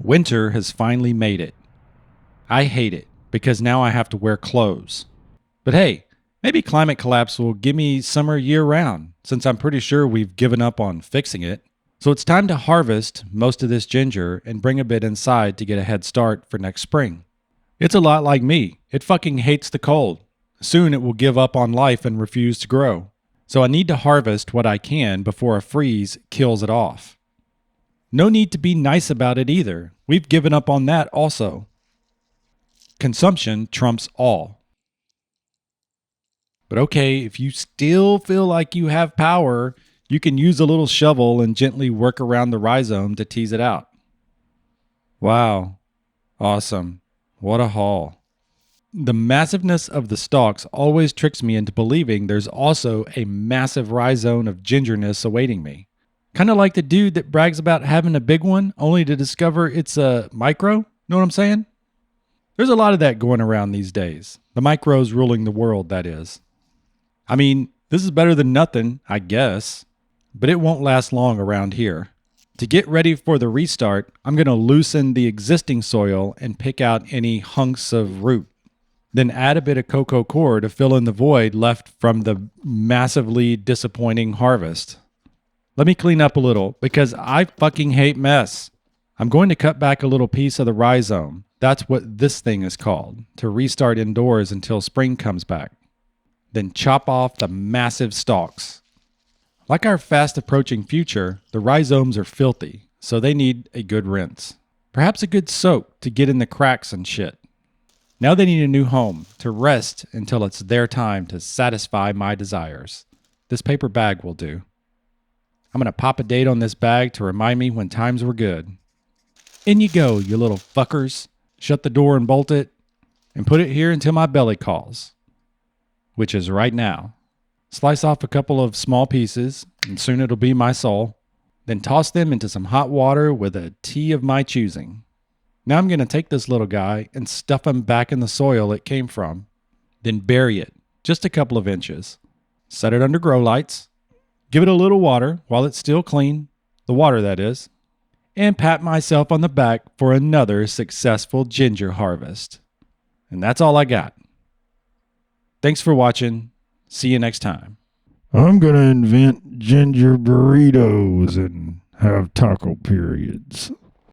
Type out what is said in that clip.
Winter has finally made it. I hate it because now I have to wear clothes. But hey, maybe climate collapse will give me summer year round, since I'm pretty sure we've given up on fixing it. So it's time to harvest most of this ginger and bring a bit inside to get a head start for next spring. It's a lot like me. It fucking hates the cold. Soon it will give up on life and refuse to grow. So I need to harvest what I can before a freeze kills it off. No need to be nice about it either. We've given up on that also. Consumption trumps all. But okay, if you still feel like you have power, you can use a little shovel and gently work around the rhizome to tease it out. Wow. Awesome. What a haul. The massiveness of the stalks always tricks me into believing there's also a massive rhizome of gingerness awaiting me. Kind of like the dude that brags about having a big one only to discover it's a micro. Know what I'm saying? There's a lot of that going around these days. The micros ruling the world, that is. I mean, this is better than nothing, I guess, but it won't last long around here. To get ready for the restart, I'm going to loosen the existing soil and pick out any hunks of root. Then add a bit of cocoa coir to fill in the void left from the massively disappointing harvest. Let me clean up a little because I fucking hate mess. I'm going to cut back a little piece of the rhizome. That's what this thing is called, to restart indoors until spring comes back. Then chop off the massive stalks. Like our fast approaching future, the rhizomes are filthy, so they need a good rinse. Perhaps a good soak to get in the cracks and shit. Now they need a new home, to rest until it's their time to satisfy my desires. This paper bag will do. I'm going to pop a date on this bag to remind me when times were good. In you go, you little fuckers. Shut the door and bolt it, and put it here until my belly calls, which is right now. Slice off a couple of small pieces, and soon it'll be my soul. Then toss them into some hot water with a tea of my choosing. Now I'm going to take this little guy and stuff him back in the soil it came from. Then bury it, just a couple of inches. Set it under grow lights. Give it a little water while it's still clean, the water that is. And pat myself on the back for another successful ginger harvest. And that's all I got. Thanks for watching. See you next time. I'm going to invent ginger burritos and have taco periods.